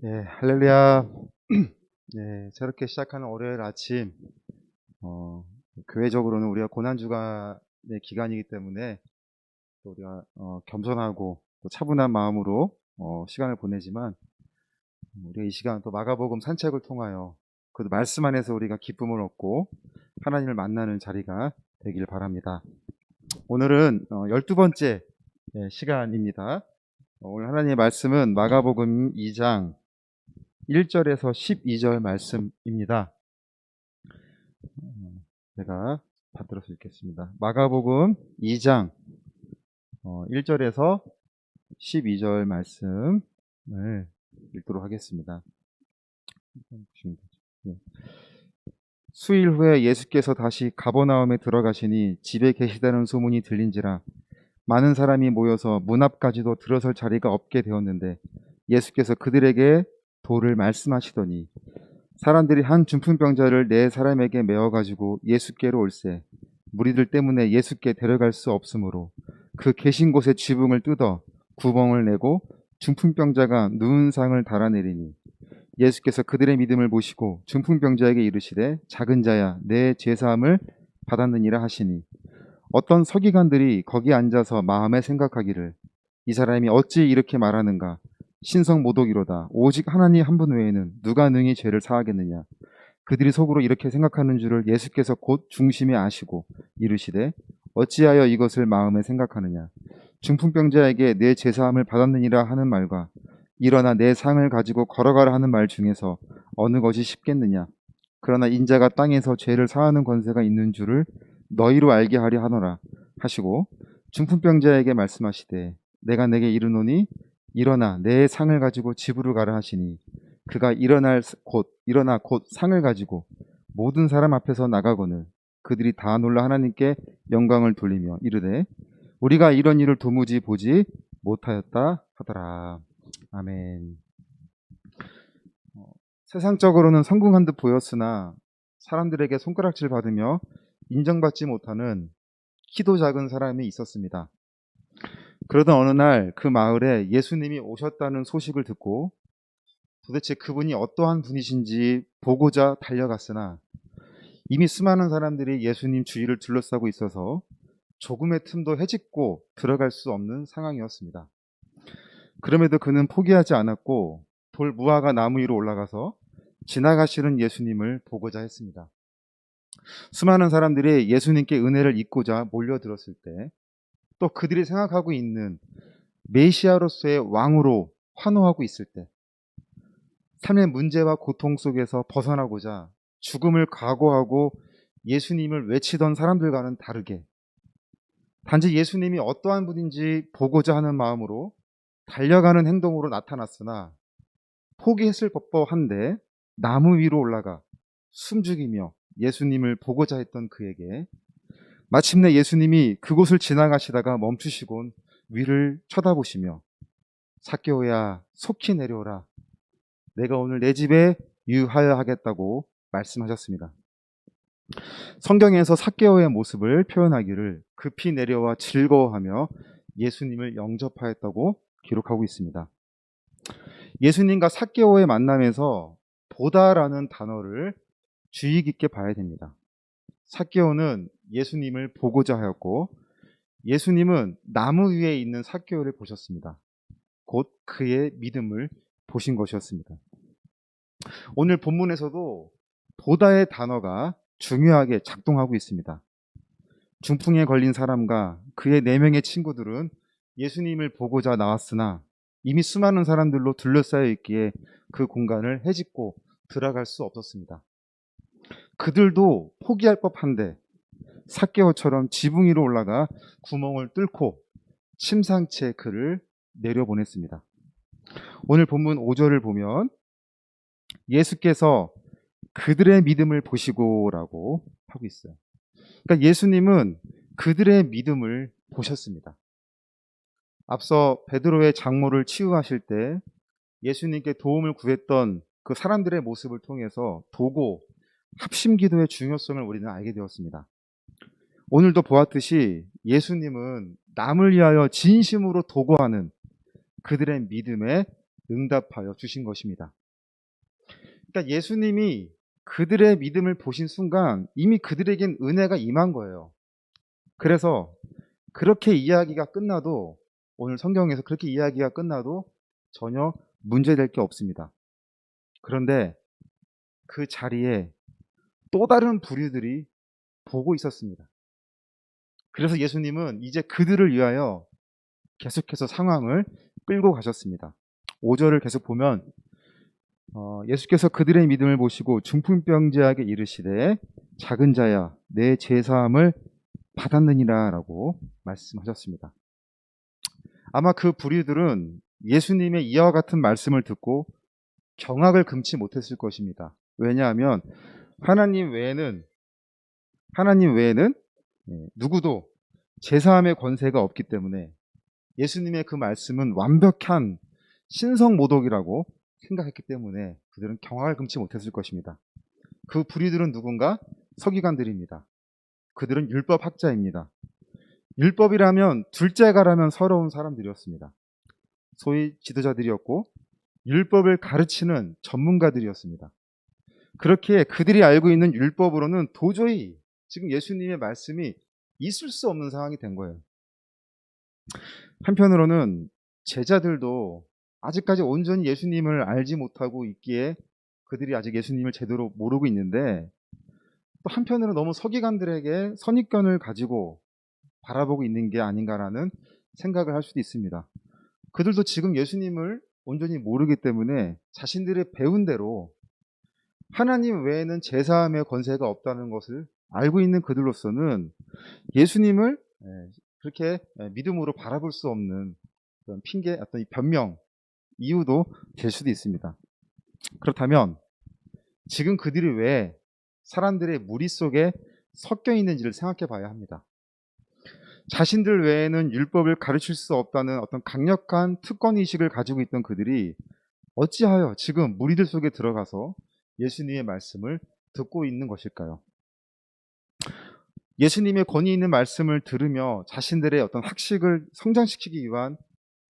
네, 할렐루야. 네, 저렇게 시작하는 월요일 아침, 교회적으로는 우리가 고난주간의 기간이기 때문에 또 우리가 겸손하고 또 차분한 마음으로 시간을 보내지만, 우리가 이 시간 또 마가복음 산책을 통하여 그 말씀 안에서 우리가 기쁨을 얻고 하나님을 만나는 자리가 되길 바랍니다. 오늘은 12번째 시간입니다. 오늘 하나님의 말씀은 마가복음 2장 1절에서 12절 말씀입니다. 제가 받들어서 읽겠습니다. 마가복음 2장 1절에서 12절 말씀을 읽도록 하겠습니다. 네. 수일 후에 예수께서 다시 가버나움에 들어가시니 집에 계시다는 소문이 들린지라 많은 사람이 모여서 문 앞까지도 들어설 자리가 없게 되었는데 예수께서 그들에게 도를 말씀하시더니 사람들이 한 중풍병자를 네 사람에게 메어가지고 예수께로 올세 무리들 때문에 예수께 데려갈 수 없으므로 그 계신 곳에 지붕을 뜯어 구멍을 내고 중풍병자가 누운 상을 달아내리니 예수께서 그들의 믿음을 보시고 중풍병자에게 이르시되 작은 자야 내 죄사함을 받았느니라 하시니 어떤 서기관들이 거기 앉아서 마음에 생각하기를 이 사람이 어찌 이렇게 말하는가 신성모독이로다 오직 하나님 한 분 외에는 누가 능히 죄를 사하겠느냐 그들이 속으로 이렇게 생각하는 줄을 예수께서 곧 중심에 아시고 이르시되 어찌하여 이것을 마음에 생각하느냐 중풍병자에게 내 제사함을 받았느니라 하는 말과 일어나 내 상을 가지고 걸어가라 하는 말 중에서 어느 것이 쉽겠느냐 그러나 인자가 땅에서 죄를 사하는 권세가 있는 줄을 너희로 알게 하려 하노라 하시고 중풍병자에게 말씀하시되 내가 내게 이르노니 일어나 내 상을 가지고 집으로 가라 하시니 그가 일어나 곧 상을 가지고 모든 사람 앞에서 나가거늘 그들이 다 놀라 하나님께 영광을 돌리며 이르되 우리가 이런 일을 도무지 보지 못하였다 하더라. 아멘. 세상적으로는 성공한 듯 보였으나 사람들에게 손가락질 받으며 인정받지 못하는 키도 작은 사람이 있었습니다. 그러던 어느 날 그 마을에 예수님이 오셨다는 소식을 듣고 도대체 그분이 어떠한 분이신지 보고자 달려갔으나 이미 수많은 사람들이 예수님 주위를 둘러싸고 있어서 조금의 틈도 헤집고 들어갈 수 없는 상황이었습니다. 그럼에도 그는 포기하지 않았고 돌 무화과 나무 위로 올라가서 지나가시는 예수님을 보고자 했습니다. 수많은 사람들이 예수님께 은혜를 입고자 몰려들었을 때 또 그들이 생각하고 있는 메시아로서의 왕으로 환호하고 있을 때 삶의 문제와 고통 속에서 벗어나고자 죽음을 각오하고 예수님을 외치던 사람들과는 다르게 단지 예수님이 어떠한 분인지 보고자 하는 마음으로 달려가는 행동으로 나타났으나 포기했을 법한데 나무 위로 올라가 숨죽이며 예수님을 보고자 했던 그에게 마침내 예수님이 그곳을 지나가시다가 멈추시곤 위를 쳐다보시며 삭개오야 속히 내려오라 내가 오늘 내 집에 유하여 하겠다고 말씀하셨습니다. 성경에서 삭개오의 모습을 표현하기를 급히 내려와 즐거워하며 예수님을 영접하였다고 기록하고 있습니다. 예수님과 삭개오의 만남에서 보다라는 단어를 주의 깊게 봐야 됩니다. 삭개오는 예수님을 보고자 하였고 예수님은 나무 위에 있는 삭개오를 보셨습니다. 곧 그의 믿음을 보신 것이었습니다. 오늘 본문에서도 보다의 단어가 중요하게 작동하고 있습니다. 중풍에 걸린 사람과 그의 4명의 친구들은 예수님을 보고자 나왔으나 이미 수많은 사람들로 둘러싸여 있기에 그 공간을 헤집고 들어갈 수 없었습니다. 그들도 포기할 법한데 삭개오처럼 지붕 위로 올라가 구멍을 뚫고 침상채 그를 내려보냈습니다. 오늘 본문 5절을 보면 예수께서 그들의 믿음을 보시고라고 하고 있어요. 그러니까 예수님은 그들의 믿음을 보셨습니다. 앞서 베드로의 장모를 치유하실 때 예수님께 도움을 구했던 그 사람들의 모습을 통해서 도고 합심기도의 중요성을 우리는 알게 되었습니다. 오늘도 보았듯이 예수님은 남을 위하여 진심으로 도구하는 그들의 믿음에 응답하여 주신 것입니다. 그러니까 예수님이 그들의 믿음을 보신 순간 이미 그들에겐 은혜가 임한 거예요. 그래서 그렇게 이야기가 끝나도, 오늘 성경에서 그렇게 이야기가 끝나도 전혀 문제될 게 없습니다. 그런데 그 자리에 또 다른 부류들이 보고 있었습니다. 그래서 예수님은 이제 그들을 위하여 계속해서 상황을 끌고 가셨습니다. 5절을 계속 보면 예수께서 그들의 믿음을 보시고 중풍병자에게 이르시되 작은 자야 내 죄사함을 받았느니라 라고 말씀하셨습니다. 아마 그 부류들은 예수님의 이와 같은 말씀을 듣고 경악을 금치 못했을 것입니다. 왜냐하면 하나님 외에는 누구도 제사함의 권세가 없기 때문에 예수님의 그 말씀은 완벽한 신성모독이라고 생각했기 때문에 그들은 경악을 금치 못했을 것입니다. 그 부류들은 누군가? 서기관들입니다. 그들은 율법학자입니다. 율법이라면 둘째가라면 서러운 사람들이었습니다. 소위 지도자들이었고 율법을 가르치는 전문가들이었습니다. 그렇게 그들이 알고 있는 율법으로는 도저히 지금 예수님의 말씀이 있을 수 없는 상황이 된 거예요. 한편으로는 제자들도 아직까지 온전히 예수님을 알지 못하고 있기에 그들이 아직 예수님을 제대로 모르고 있는데, 또 한편으로는 너무 서기관들에게 선입견을 가지고 바라보고 있는 게 아닌가라는 생각을 할 수도 있습니다. 그들도 지금 예수님을 온전히 모르기 때문에 자신들의 배운 대로 하나님 외에는 제사함의 권세가 없다는 것을 알고 있는 그들로서는 예수님을 그렇게 믿음으로 바라볼 수 없는 그런 핑계, 어떤 변명, 이유도 될 수도 있습니다. 그렇다면 지금 그들이 왜 사람들의 무리 속에 섞여 있는지를 생각해 봐야 합니다. 자신들 외에는 율법을 가르칠 수 없다는 어떤 강력한 특권의식을 가지고 있던 그들이 어찌하여 지금 무리들 속에 들어가서 예수님의 말씀을 듣고 있는 것일까요? 예수님의 권위 있는 말씀을 들으며 자신들의 어떤 학식을 성장시키기 위한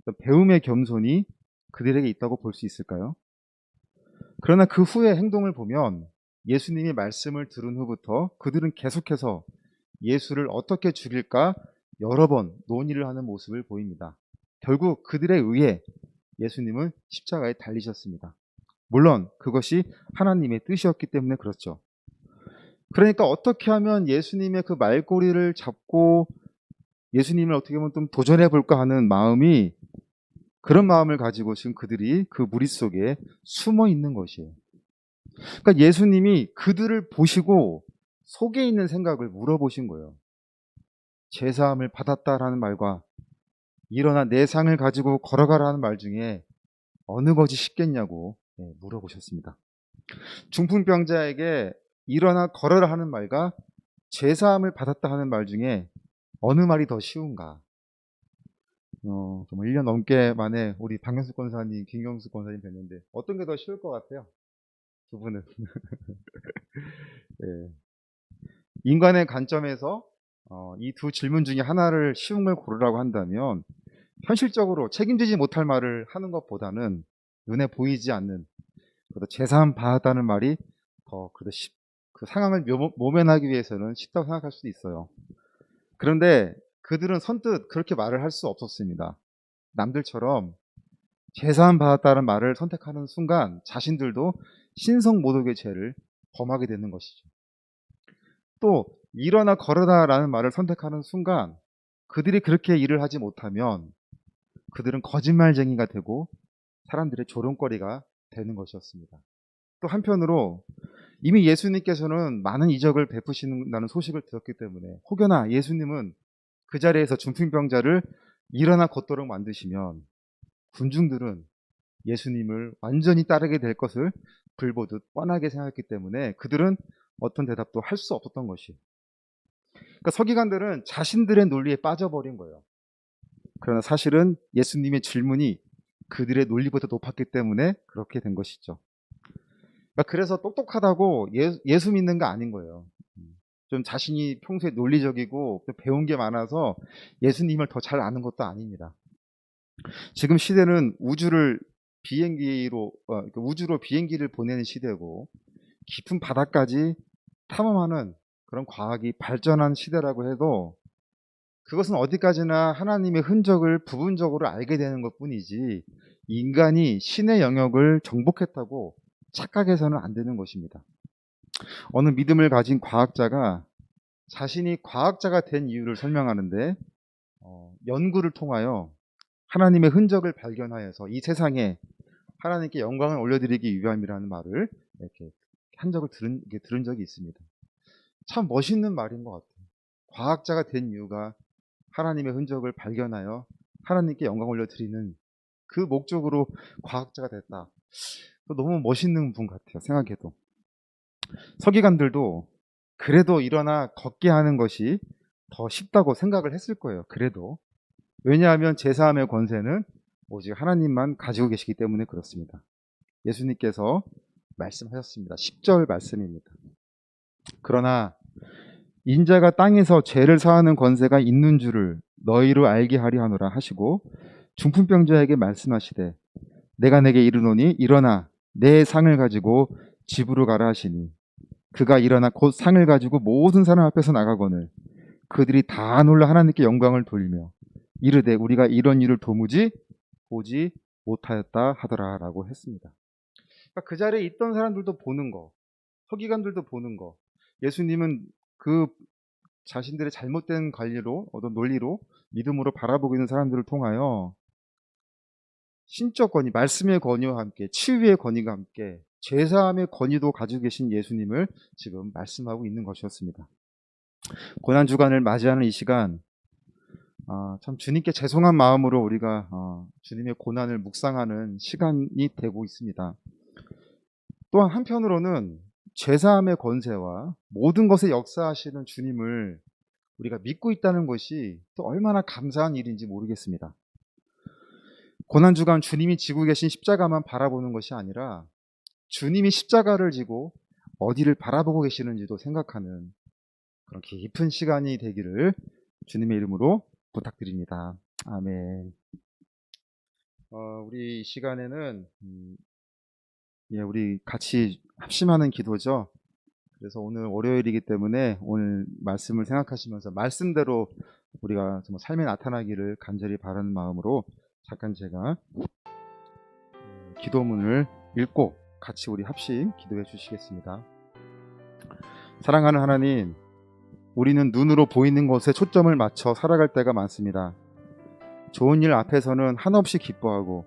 어떤 배움의 겸손이 그들에게 있다고 볼 수 있을까요? 그러나 그 후의 행동을 보면 예수님이 말씀을 들은 후부터 그들은 계속해서 예수를 어떻게 죽일까 여러 번 논의를 하는 모습을 보입니다. 결국 그들에 의해 예수님은 십자가에 달리셨습니다. 물론 그것이 하나님의 뜻이었기 때문에 그렇죠. 그러니까 어떻게 하면 예수님의 그 말꼬리를 잡고 예수님을 어떻게 보면 좀 도전해 볼까 하는 마음이, 그런 마음을 가지고 지금 그들이 그 무리 속에 숨어 있는 것이에요. 그러니까 예수님이 그들을 보시고 속에 있는 생각을 물어보신 거예요. 제사함을 받았다라는 말과 일어나 내 상을 가지고 걸어가라는 말 중에 어느 것이 쉽겠냐고 물어보셨습니다. 중풍병자에게 일어나 걸어라 하는 말과 제사함을 받았다 하는 말 중에 어느 말이 더 쉬운가? 정말 1년 넘게 만에 우리 박명수 권사님, 김경수 권사님 뵀는데 어떤 게 더 쉬울 것 같아요? 두 분은. 예. 인간의 관점에서 이 두 질문 중에 하나를 쉬운 걸 고르라고 한다면 현실적으로 책임지지 못할 말을 하는 것보다는 눈에 보이지 않는 그래도 제사함 받았다는 말이 더 그래도 그 상황을 모면하기 위해서는 쉽다고 생각할 수도 있어요. 그런데 그들은 선뜻 그렇게 말을 할 수 없었습니다. 남들처럼 제사함 받았다는 말을 선택하는 순간 자신들도 신성모독의 죄를 범하게 되는 것이죠. 또 일어나 걸어다라는 말을 선택하는 순간 그들이 그렇게 일을 하지 못하면 그들은 거짓말쟁이가 되고 사람들의 조롱거리가 되는 것이었습니다. 또 한편으로 이미 예수님께서는 많은 이적을 베푸신다는 소식을 들었기 때문에 혹여나 예수님은 그 자리에서 중풍병자를 일어나 걷도록 만드시면 군중들은 예수님을 완전히 따르게 될 것을 불보듯 뻔하게 생각했기 때문에 그들은 어떤 대답도 할 수 없었던 것이에요. 그러니까 서기관들은 자신들의 논리에 빠져버린 거예요. 그러나 사실은 예수님의 질문이 그들의 논리보다 높았기 때문에 그렇게 된 것이죠. 그러니까 그래서 똑똑하다고 예수 믿는 거 아닌 거예요. 좀 자신이 평소에 논리적이고 배운 게 많아서 예수님을 더 잘 아는 것도 아닙니다. 지금 시대는 우주를 비행기로 그러니까 우주로 비행기를 보내는 시대고 깊은 바다까지 탐험하는 그런 과학이 발전한 시대라고 해도 그것은 어디까지나 하나님의 흔적을 부분적으로 알게 되는 것뿐이지 인간이 신의 영역을 정복했다고 착각해서는 안 되는 것입니다. 어느 믿음을 가진 과학자가 자신이 과학자가 된 이유를 설명하는데 연구를 통하여 하나님의 흔적을 발견하여서 이 세상에 하나님께 영광을 올려드리기 위함이라는 말을 이렇게 들은 적이 있습니다. 참 멋있는 말인 것 같아요. 과학자가 된 이유가 하나님의 흔적을 발견하여 하나님께 영광 올려드리는 그 목적으로 과학자가 됐다. 너무 멋있는 분 같아요. 생각해도. 서기관들도 그래도 일어나 걷게 하는 것이 더 쉽다고 생각을 했을 거예요. 그래도. 왜냐하면 제사함의 권세는 오직 하나님만 가지고 계시기 때문에 그렇습니다. 예수님께서 말씀하셨습니다. 10절 말씀입니다. 그러나 인자가 땅에서 죄를 사하는 권세가 있는 줄을 너희로 알게 하려 하노라 하시고 중풍병자에게 말씀하시되 내가 내게 이르노니 일어나 내 상을 가지고 집으로 가라 하시니 그가 일어나 곧 상을 가지고 모든 사람 앞에서 나가거늘 그들이 다 놀라 하나님께 영광을 돌리며 이르되 우리가 이런 일을 도무지 보지 못하였다 하더라 라고 했습니다. 그러니까 그 자리에 있던 사람들도 보는 거, 서기관들도 보는 거, 예수님은 그 자신들의 잘못된 관리로 어떤 논리로 믿음으로 바라보고 있는 사람들을 통하여 신적 권위, 말씀의 권위와 함께 치유의 권위가 함께 제사함의 권위도 가지고 계신 예수님을 지금 말씀하고 있는 것이었습니다. 고난주간을 맞이하는 이 시간 참 주님께 죄송한 마음으로 우리가 주님의 고난을 묵상하는 시간이 되고 있습니다. 또한 한편으로는 죄사함의 권세와 모든 것에 역사하시는 주님을 우리가 믿고 있다는 것이 또 얼마나 감사한 일인지 모르겠습니다. 고난주간 주님이 지고 계신 십자가만 바라보는 것이 아니라 주님이 십자가를 지고 어디를 바라보고 계시는지도 생각하는 그런 깊은 시간이 되기를 주님의 이름으로 부탁드립니다. 아멘. 우리 이 시간에는 우리 같이 합심하는 기도죠. 그래서 오늘 월요일이기 때문에 오늘 말씀을 생각하시면서 말씀대로 우리가 정말 삶에 나타나기를 간절히 바라는 마음으로 잠깐 제가 기도문을 읽고 같이 우리 합심 기도해 주시겠습니다. 사랑하는 하나님, 우리는 눈으로 보이는 것에 초점을 맞춰 살아갈 때가 많습니다. 좋은 일 앞에서는 한없이 기뻐하고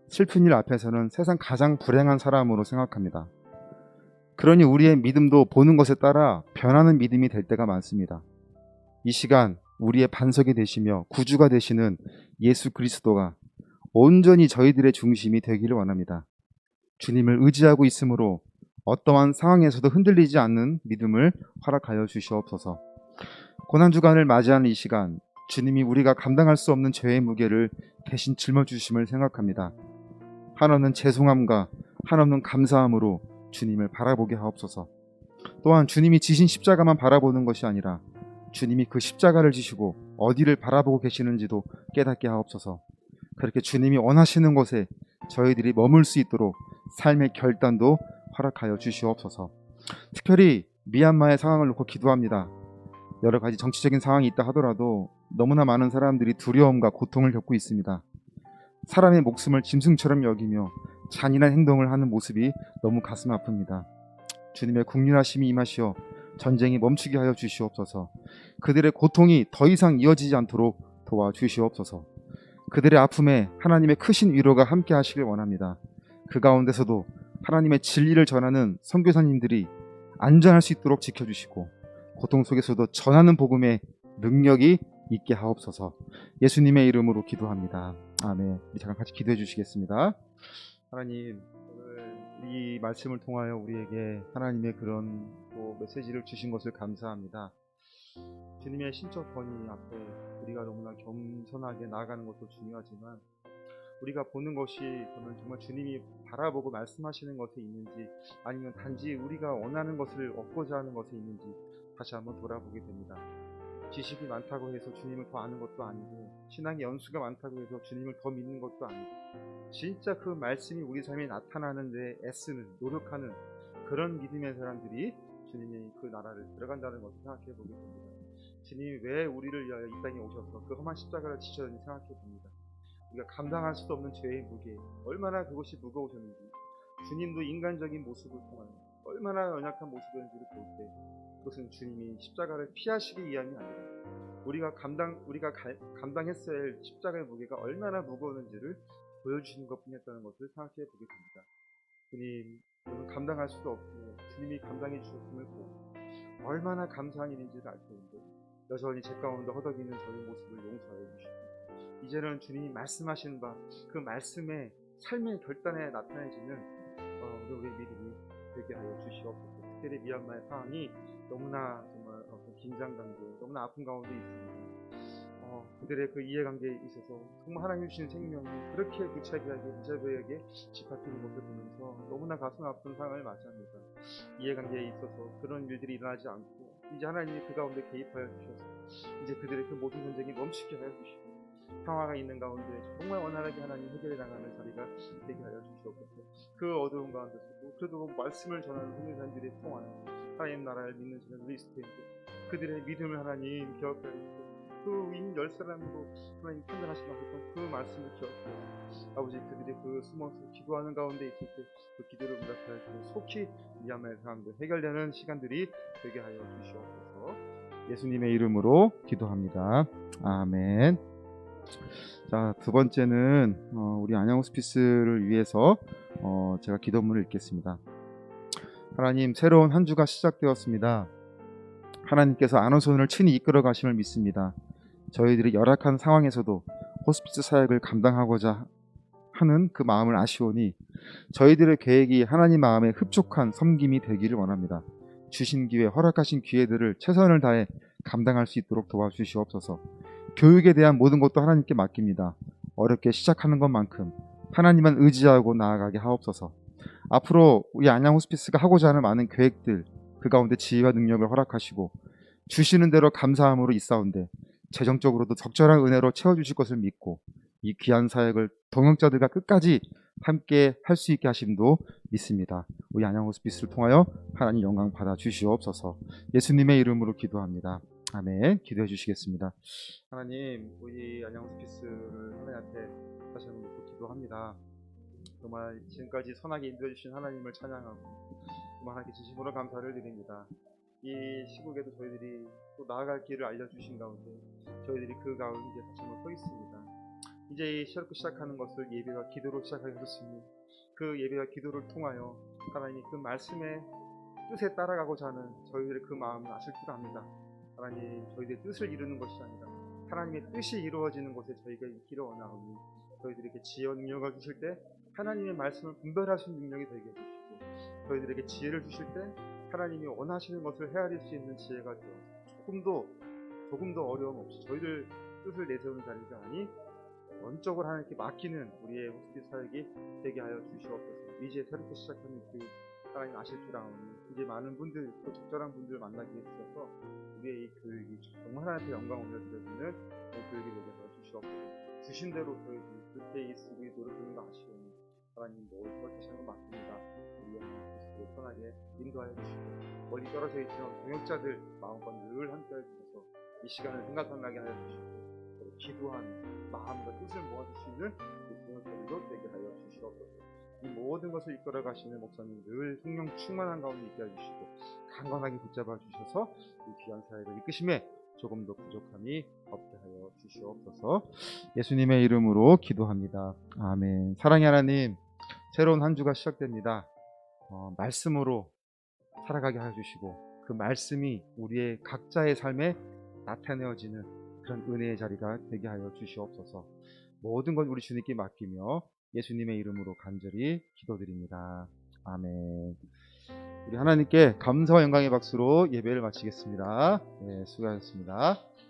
슬픈 일 앞에서는 세상 가장 불행한 사람으로 생각합니다. 그러니 우리의 믿음도 보는 것에 따라 변하는 믿음이 될 때가 많습니다. 이 시간 우리의 반석이 되시며 구주가 되시는 예수 그리스도가 온전히 저희들의 중심이 되기를 원합니다. 주님을 의지하고 있으므로 어떠한 상황에서도 흔들리지 않는 믿음을 허락하여 주시옵소서. 고난주간을 맞이하는 이 시간 주님이 우리가 감당할 수 없는 죄의 무게를 대신 짊어주심을 생각합니다. 한없는 죄송함과 한없는 감사함으로 주님을 바라보게 하옵소서. 또한 주님이 지신 십자가만 바라보는 것이 아니라 주님이 그 십자가를 지시고 어디를 바라보고 계시는지도 깨닫게 하옵소서. 그렇게 주님이 원하시는 곳에 저희들이 머물 수 있도록 삶의 결단도 허락하여 주시옵소서. 특별히 미얀마의 상황을 놓고 기도합니다. 여러 가지 정치적인 상황이 있다 하더라도 너무나 많은 사람들이 두려움과 고통을 겪고 있습니다. 사람의 목숨을 짐승처럼 여기며 잔인한 행동을 하는 모습이 너무 가슴 아픕니다. 주님의 국률하심이 임하시어 전쟁이 멈추게 하여 주시옵소서. 그들의 고통이 더 이상 이어지지 않도록 도와주시옵소서. 그들의 아픔에 하나님의 크신 위로가 함께 하시길 원합니다. 그 가운데서도 하나님의 진리를 전하는 선교사님들이 안전할 수 있도록 지켜주시고 고통 속에서도 전하는 복음의 능력이 있게 하옵소서. 예수님의 이름으로 기도합니다. 아멘. 우리 잠깐 같이 기도해 주시겠습니다. 하나님, 오늘 이 말씀을 통하여 우리에게 하나님의 그런 또 메시지를 주신 것을 감사합니다. 주님의 신적 권위 앞에 우리가 너무나 겸손하게 나아가는 것도 중요하지만 우리가 보는 것이 정말 주님이 바라보고 말씀하시는 것이 있는지 아니면 단지 우리가 원하는 것을 얻고자 하는 것이 있는지 다시 한번 돌아보게 됩니다. 지식이 많다고 해서 주님을 더 아는 것도 아니고 신앙의 연수가 많다고 해서 주님을 더 믿는 것도 아니고 진짜 그 말씀이 우리 삶에 나타나는 데 애쓰는, 노력하는 그런 믿음의 사람들이 주님이 그 나라를 들어간다는 것을 생각해 보게 됩니다. 주님이 왜 우리를 위하여 이 땅에 오셔서 그 험한 십자가를 지셨는지 생각해 봅니다. 우리가 감당할 수 없는 죄의 무게, 얼마나 그것이 무거우셨는지, 주님도 인간적인 모습을 통하여 얼마나 연약한 모습이었는지를 볼 때, 그것은 주님이 십자가를 피하시기 위함이 아니라 우리가 감당했어야 할 십자가의 무게가 얼마나 무거웠는지를 보여주시는 것뿐이었다는 것을 생각해 보게 됩니다. 주님, 저는 감당할 수도 없고 주님이 감당해 주셨음을 보고 얼마나 감사한 일인지를 알 텐데 여전히 제 가운데 허덕이는 저의 모습을 용서해 주시고, 이제는 주님이 말씀하신 바 그 말씀의 삶의 결단에 나타내지는 우리의 믿음이 되게 하여 주시옵소서. 특별히 미얀마의 상황이 너무나 정말 긴장 관계, 너무나 아픈 가운데 있습니다. 그들의 그 이해관계에 있어서 정말 하나님 주신 생명이 그렇게 무차별하게 무자비하게 짓밟히는 것을 보면서 너무나 가슴 아픈 상황을 맞이합니다. 이해관계에 있어서 그런 일들이 일어나지 않고 이제 하나님이 그 가운데 개입하여 주셔서 이제 그들의 그 모든 전쟁이 멈추게 하여 주시고, 평화가 있는 가운데 정말 원활하게 하나님 해결해 나가는 자리가 되게 하여 주시옵소서. 그 어두운 가운데서도 그래도 말씀을 전하는 선교사님들이 통하여 하나님 나라를 믿는 저는 리스트인데 그들의 믿음을 하나님 기억하여 주시고, 그 인 10사람도 하나님 판단하시고 하셨던 그 말씀을 기억하여 아버지, 그들이 그 숨어서 기도하는 가운데 있을 때 그 기도를 응답하여 주시고 속히 미얀마의 상황도 해결되는 시간들이 되게 하여 주시옵소서. 예수님의 이름으로 기도합니다. 아멘. 자, 두 번째는 우리 안양 호스피스를 위해서 제가 기도문을 읽겠습니다. 하나님, 새로운 한 주가 시작되었습니다. 하나님께서 안호선을 친히 이끌어 가심을 믿습니다. 저희들이 열악한 상황에서도 호스피스 사역을 감당하고자 하는 그 마음을 아시오니 저희들의 계획이 하나님 마음에 흡족한 섬김이 되기를 원합니다. 주신 기회, 허락하신 기회들을 최선을 다해 감당할 수 있도록 도와주시옵소서. 교육에 대한 모든 것도 하나님께 맡깁니다. 어렵게 시작하는 것만큼 하나님만 의지하고 나아가게 하옵소서. 앞으로 우리 안양 호스피스가 하고자 하는 많은 계획들, 그 가운데 지혜와 능력을 허락하시고 주시는 대로 감사함으로 있사온데 재정적으로도 적절한 은혜로 채워주실 것을 믿고 이 귀한 사역을 동역자들과 끝까지 함께 할 수 있게 하심도 믿습니다. 우리 안양 호스피스를 통하여 하나님 영광 받아 주시옵소서. 예수님의 이름으로 기도합니다. 아멘. 기도해 주시겠습니다. 하나님, 우리 안양 호스피스를 하나님 앞에 다시 한번 놓고 기도합니다. 정말 지금까지 선하게 인도해 주신 하나님을 찬양하고 정말 하나님께 진심으로 감사를 드립니다. 이 시국에도 저희들이 또 나아갈 길을 알려주신 가운데 저희들이 그 가운데 다시 한번 서 있습니다. 이제 새롭게 시작하는 것을 예배와 기도로 시작하셨으니 그 예배와 기도를 통하여 하나님 그 말씀의 뜻에 따라가고자 하는 저희들의 그 마음을 아실 줄 압니다. 하나님, 저희들의 뜻을 이루는 것이 아니라 하나님의 뜻이 이루어지는 곳에 저희가 있기를 원하오니 저희들에게 지혜와 능력을 주실 때 하나님의 말씀을 분별할 수 있는 능력이 되게 해주시고, 저희들에게 지혜를 주실 때 하나님이 원하시는 것을 헤아릴 수 있는 지혜가 되어 조금도 어려움 없이 저희들 뜻을 내세우는 자리가 아니 원적으로 하나님께 맡기는 우리의 호스피스 사역이 되게 하여 주시옵소서. 이제 새롭게 시작하는 그 하나님 아실 줄 아오니 이제 많은 분들, 또 적절한 분들을 만나기 위해서 우리의 이 교육이 정말 하나님께 영광을 올려드리는 교육이 되게 하여 주시옵소서. 주신 대로 저희들이 그렇게 있으기 노력하는 거 아시오니 하나님 모든 다시 한번 맡깁니다. 우리의 모습을 편하게 인도하여 주시고 멀리 떨어져 있는 동역자들 마음과 늘 함께 해주셔서 이 시간을 생각나게 하여 주시고 기도하는 마음과 뜻을 모아줄 수 있는 동역자들도 되게 하여 주시옵소서. 이 모든 것을 이끌어 가시는 목사님 늘 성령 충만한 가운데 있게 해주시고 강건하게 붙잡아 주셔서 이 귀한 사역을 이끄심에 조금도 부족함이 없게 하여 주시옵소서. 예수님의 이름으로 기도합니다. 아멘. 사랑의 하나님, 새로운 한 주가 시작됩니다. 말씀으로 살아가게 하여 주시고 그 말씀이 우리의 각자의 삶에 나타내어지는 그런 은혜의 자리가 되게 하여 주시옵소서. 모든 것 우리 주님께 맡기며 예수님의 이름으로 간절히 기도드립니다. 아멘. 우리 하나님께 감사와 영광의 박수로 예배를 마치겠습니다. 네, 수고하셨습니다.